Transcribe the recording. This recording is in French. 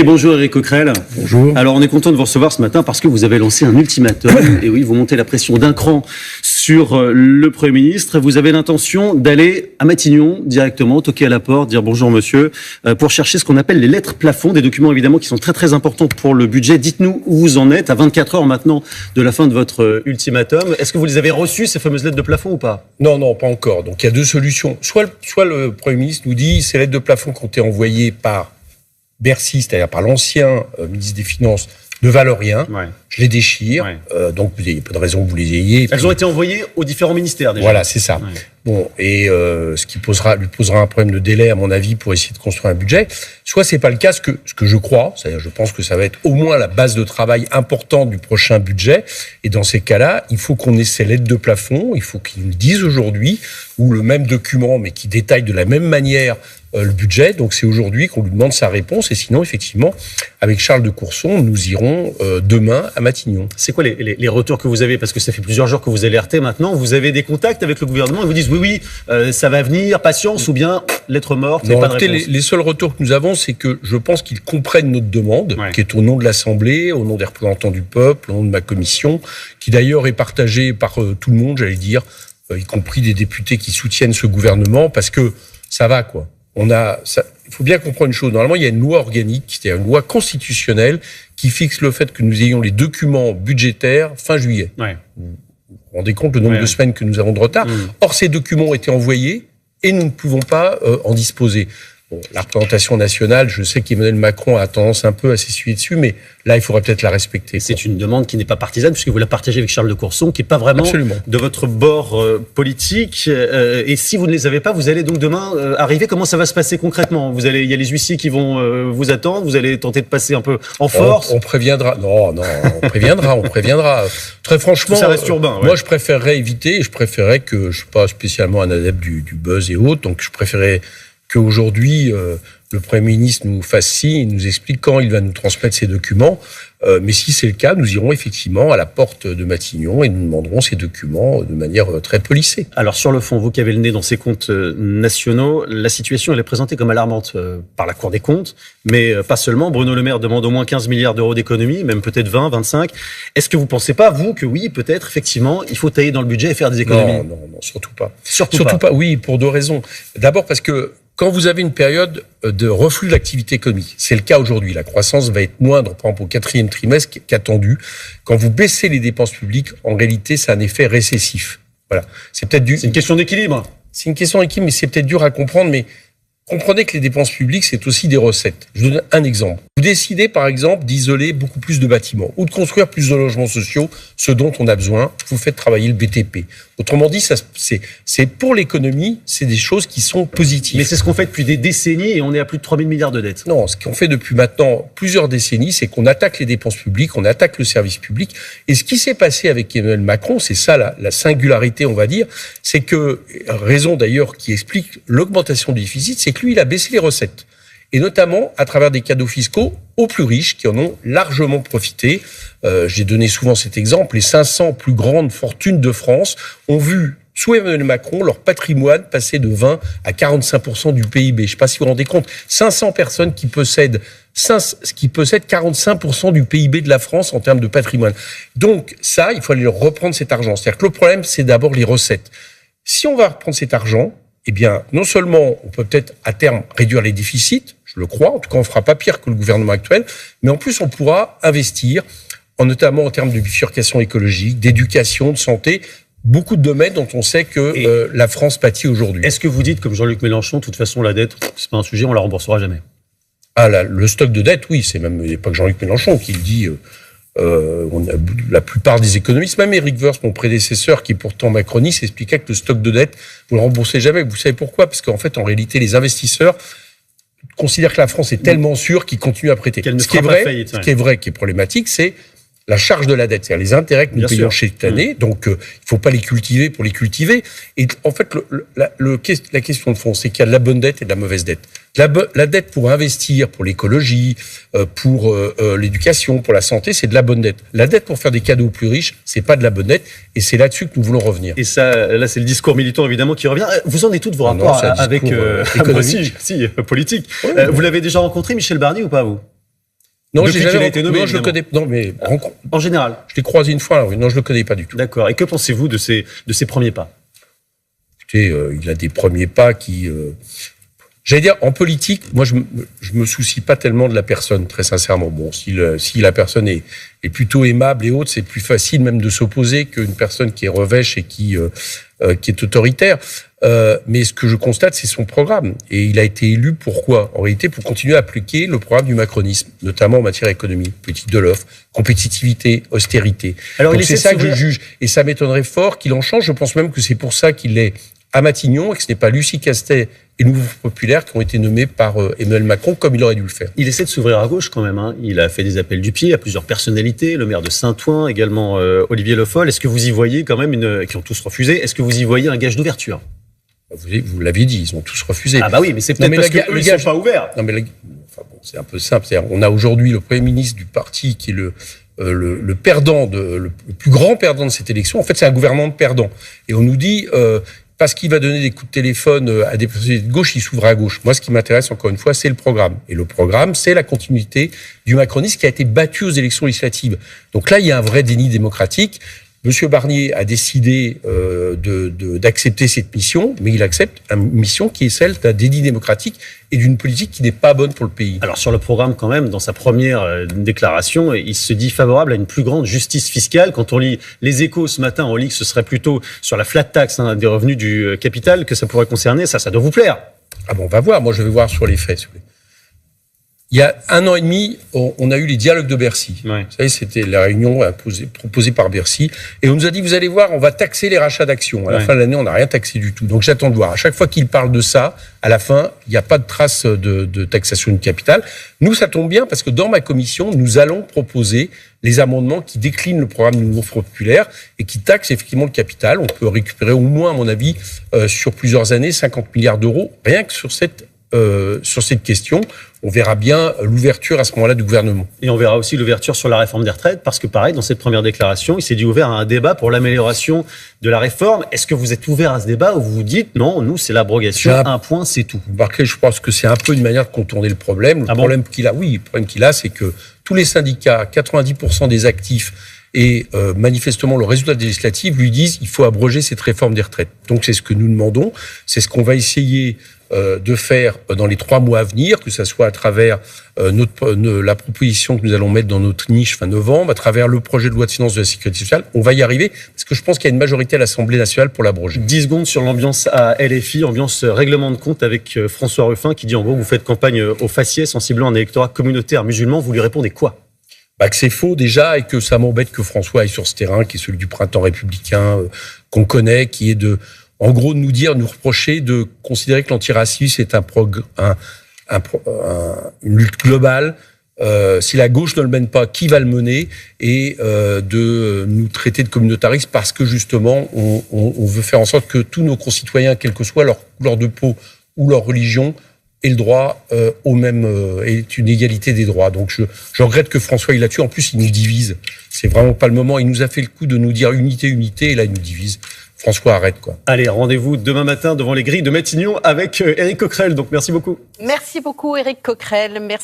Et bonjour Éric Coquerel. Bonjour. Alors on est content de vous recevoir ce matin parce que vous avez lancé un ultimatum. Et oui, vous montez la pression d'un cran sur le Premier ministre. Vous avez l'intention d'aller à Matignon directement, toquer à la porte, dire bonjour monsieur, pour chercher ce qu'on appelle les lettres plafonds, des documents évidemment qui sont très très importants pour le budget. Dites-nous où vous en êtes à 24 heures maintenant de la fin de votre ultimatum. Est-ce que vous les avez reçues, ces fameuses lettres de plafond ou pas? Non, pas encore. Donc il y a deux solutions. Soit le Premier ministre nous dit ces lettres de plafond qui ont été envoyées par Bercy, c'est-à-dire par l'ancien ministre des Finances, ne valent rien. Ouais. Je les déchire. Ouais. Donc il n'y a pas de raison que vous les ayez. Elles ont été envoyées aux différents ministères déjà. Voilà, c'est ça. Ouais. Bon, et ce qui lui posera un problème de délai, à mon avis, pour essayer de construire un budget. Soit c'est pas le cas, ce que je crois, c'est-à-dire je pense que ça va être au moins la base de travail importante du prochain budget. Et dans ces cas-là, il faut qu'on ait ces lettres de plafond, il faut qu'ils nous le disent aujourd'hui, ou le même document, mais qui détaille de la même manière le budget. Donc c'est aujourd'hui qu'on lui demande sa réponse. Et sinon, effectivement, avec Charles de Courson, nous irons demain à Matignon. C'est quoi les retours que vous avez? Parce que ça fait plusieurs jours que vous alertez maintenant. Vous avez des contacts avec le gouvernement? Ils vous disent oui, ça va venir, patience, ou bien lettre morte, non, pas de réponse. Les seuls retours que nous avons, c'est que je pense qu'ils comprennent notre demande, qui est au nom de l'Assemblée, au nom des représentants du peuple, au nom de ma commission, qui d'ailleurs est partagée par tout le monde, j'allais dire, y compris des députés qui soutiennent ce gouvernement, parce que ça va, quoi. Il faut bien comprendre une chose. Normalement, il y a une loi organique, c'est-à-dire une loi constitutionnelle, qui fixe le fait que nous ayons les documents budgétaires fin juillet. Ouais. Vous vous rendez compte le nombre de semaines que nous avons de retard. Or, ces documents ont été envoyés et nous ne pouvons pas en disposer. Bon, la représentation nationale, je sais qu'Emmanuel Macron a tendance un peu à s'essuyer dessus, mais là, il faudrait peut-être la respecter. C'est une demande qui n'est pas partisane, puisque vous la partagez avec Charles de Courson, qui n'est pas vraiment de votre bord politique. Et si vous ne les avez pas, vous allez donc demain arriver. Comment ça va se passer concrètement? Il y a les huissiers qui vont vous attendre. Vous allez tenter de passer un peu en force. On préviendra. Non, on préviendra. Très franchement, ça reste urbain. Moi, je préférerais éviter. Je préférerais que je suis pas spécialement un adepte du buzz et autres, donc je préférerais qu'aujourd'hui, le Premier ministre nous fasse signe, nous explique quand il va nous transmettre ces documents. Mais si c'est le cas, nous irons effectivement à la porte de Matignon et nous demanderons ces documents de manière très polissée. Alors sur le fond, vous qui avez le nez dans ces comptes nationaux, la situation elle est présentée comme alarmante par la Cour des comptes, mais pas seulement. Bruno Le Maire demande au moins 15 milliards d'euros d'économies, même peut-être 20, 25. Est-ce que vous ne pensez pas, vous, que oui, peut-être, effectivement, il faut tailler dans le budget et faire des économies? Non, surtout pas. Surtout pas, oui, pour deux raisons. D'abord parce que quand vous avez une période de reflux de l'activité économique, c'est le cas aujourd'hui, la croissance va être moindre, par exemple, au quatrième trimestre qu'attendu. Quand vous baissez les dépenses publiques, en réalité, ça a un effet récessif. Voilà. C'est une question d'équilibre. C'est une question d'équilibre, mais c'est peut-être dur à comprendre, mais comprenez que les dépenses publiques, c'est aussi des recettes. Je vous donne un exemple. Vous décidez, par exemple, d'isoler beaucoup plus de bâtiments ou de construire plus de logements sociaux, ce dont on a besoin. Vous faites travailler le BTP. Autrement dit, c'est pour l'économie, c'est des choses qui sont positives. Mais c'est ce qu'on fait depuis des décennies et on est à plus de 3 000 milliards de dettes. Non, ce qu'on fait depuis maintenant plusieurs décennies, c'est qu'on attaque les dépenses publiques, on attaque le service public. Et ce qui s'est passé avec Emmanuel Macron, c'est ça la singularité, on va dire, c'est que, raison d'ailleurs qui explique l'augmentation du déficit, c'est que lui, il a baissé les recettes. Et notamment à travers des cadeaux fiscaux aux plus riches qui en ont largement profité. J'ai donné souvent cet exemple. Les 500 plus grandes fortunes de France ont vu, sous Emmanuel Macron, leur patrimoine passer de 20 à 45% du PIB. Je ne sais pas si vous vous rendez compte. 500 personnes qui possèdent 45% du PIB de la France en termes de patrimoine. Donc ça, il faut aller reprendre cet argent. C'est-à-dire que le problème, c'est d'abord les recettes. Si on va reprendre cet argent, eh bien, non seulement on peut peut-être à terme réduire les déficits, je le crois, en tout cas on fera pas pire que le gouvernement actuel, mais en plus on pourra investir, notamment en termes de bifurcation écologique, d'éducation, de santé, beaucoup de domaines dont on sait que la France pâtit aujourd'hui. Est-ce que vous dites, comme Jean-Luc Mélenchon, de toute façon la dette, c'est pas un sujet, on la remboursera jamais? Le stock de dette, oui, c'est même, il n'y a pas que Jean-Luc Mélenchon qui le dit. La plupart des économistes, même Éric Woerth, mon prédécesseur, qui est pourtant macroniste, expliquait que le stock de dette, vous le remboursez jamais. Vous savez pourquoi? Parce qu'en fait, en réalité, les investisseurs considèrent que la France est tellement sûre qu'ils continuent à prêter. Ce qui est vrai, qui est problématique, c'est la charge de la dette, c'est-à-dire les intérêts que nous payons chaque année. Donc, il faut pas les cultiver pour les cultiver. Et en fait, la question de fond, c'est qu'il y a de la bonne dette et de la mauvaise dette. La dette pour investir, pour l'écologie, pour l'éducation, pour la santé, c'est de la bonne dette. La dette pour faire des cadeaux aux plus riches, c'est pas de la bonne dette. Et c'est là-dessus que nous voulons revenir. Et ça, là, c'est le discours militant, évidemment, qui revient. Vous en êtes tous de vos rapports avec économique. politique. Oui, vous l'avez déjà rencontré, Michel Barnier, ou pas, vous? Non, Depuis qu'il a été nommé, non, je le connais. Non, mais en général. Je l'ai croisé une fois. Alors, non, je le connais pas du tout. D'accord. Et que pensez-vous de ses premiers pas? Écoutez, il a des premiers pas qui. J'allais dire, en politique, moi, je me soucie pas tellement de la personne, très sincèrement. Bon, si la personne est plutôt aimable et autres, c'est plus facile même de s'opposer qu'une personne qui est revêche et qui est autoritaire. Mais ce que je constate, c'est son programme. Et il a été élu pourquoi? En réalité, pour continuer à appliquer le programme du macronisme, notamment en matière économique, politique de l'offre, compétitivité, austérité. Alors, donc c'est ça que je juge. Et ça m'étonnerait fort qu'il en change. Je pense même que c'est pour ça qu'il est à Matignon et que ce n'est pas Lucie Castet et Nouveau Populaire qui ont été nommés par Emmanuel Macron comme il aurait dû le faire. Il essaie de s'ouvrir à gauche quand même. Hein. Il a fait des appels du pied à plusieurs personnalités, le maire de Saint-Ouen, également Olivier Le Foll. Est-ce que vous y voyez quand même qui ont tous refusé, est-ce que vous y voyez un gage d'ouverture? Vous l'aviez dit, ils ont tous refusé. Ah bah oui, mais c'est peut-être parce qu'eux, ils ne sont pas ouverts. Non mais enfin bon, c'est un peu simple. On a aujourd'hui le Premier ministre du parti qui est le perdant, le plus grand perdant de cette élection. En fait, c'est un gouvernement de perdants. Et on nous dit... parce qu'il va donner des coups de téléphone à des personnalités de gauche, il s'ouvre à gauche. Moi, ce qui m'intéresse, encore une fois, c'est le programme. Et le programme, c'est la continuité du macronisme qui a été battu aux élections législatives. Donc là, il y a un vrai déni démocratique. Monsieur Barnier a décidé d'accepter cette mission, mais il accepte une mission qui est celle d'un déni démocratique et d'une politique qui n'est pas bonne pour le pays. Alors sur le programme quand même, dans sa première déclaration, il se dit favorable à une plus grande justice fiscale. Quand on lit les Échos ce matin, on lit que ce serait plutôt sur la flat tax des revenus du capital que ça pourrait concerner. Ça doit vous plaire. Ah bon, on va voir. Moi, je vais voir sur les faits, si vous voulez. Il y a 1 an et demi, on a eu les dialogues de Bercy. Ouais. Vous savez, c'était la réunion proposée par Bercy. Et on nous a dit, vous allez voir, on va taxer les rachats d'actions. À la fin de l'année, on n'a rien taxé du tout. Donc j'attends de voir. À chaque fois qu'il parle de ça, à la fin, il n'y a pas de trace de taxation du capital. Nous, ça tombe bien parce que dans ma commission, nous allons proposer les amendements qui déclinent le programme du Nouveau Populaire et qui taxent effectivement le capital. On peut récupérer au moins, à mon avis, sur plusieurs années, 50 milliards d'euros, rien que sur cette question. On verra bien l'ouverture à ce moment-là du gouvernement. Et on verra aussi l'ouverture sur la réforme des retraites, parce que pareil, dans cette première déclaration, il s'est dit ouvert à un débat pour l'amélioration de la réforme. Est-ce que vous êtes ouvert à ce débat ou vous vous dites non, nous c'est l'abrogation, un point, c'est tout? Barclay, je pense que c'est un peu une manière de contourner le problème. Le problème qu'il a, c'est que tous les syndicats, 90% des actifs et manifestement le résultat des législatives lui disent il faut abroger cette réforme des retraites. Donc c'est ce que nous demandons, c'est ce qu'on va essayer de faire dans les 3 mois à venir, que ça soit à travers la proposition que nous allons mettre dans notre niche fin novembre, à travers le projet de loi de finances de la sécurité sociale. On va y arriver, parce que je pense qu'il y a une majorité à l'Assemblée nationale pour l'abroger. 10 secondes sur l'ambiance à LFI, ambiance règlement de compte avec François Ruffin qui dit en gros vous faites campagne au faciès en ciblant un électorat communautaire musulman. Vous lui répondez quoi? Que c'est faux déjà et que ça m'embête que François aille sur ce terrain qui est celui du printemps républicain qu'on connaît, qui est en gros de nous reprocher de considérer que l'antiracisme est une lutte globale. Si la gauche ne le mène pas, qui va le mener? Et de nous traiter de communautaristes parce que justement on veut faire en sorte que tous nos concitoyens, quelle que soit leur couleur de peau ou leur religion, et le droit est une égalité des droits. Donc je regrette que François il là-dessus. En plus, il nous divise. C'est vraiment pas le moment. Il nous a fait le coup de nous dire unité, et là il nous divise. François, arrête quoi. Allez, rendez-vous demain matin devant les grilles de Matignon avec Éric Coquerel. Donc merci beaucoup. Merci beaucoup Éric Coquerel. Merci.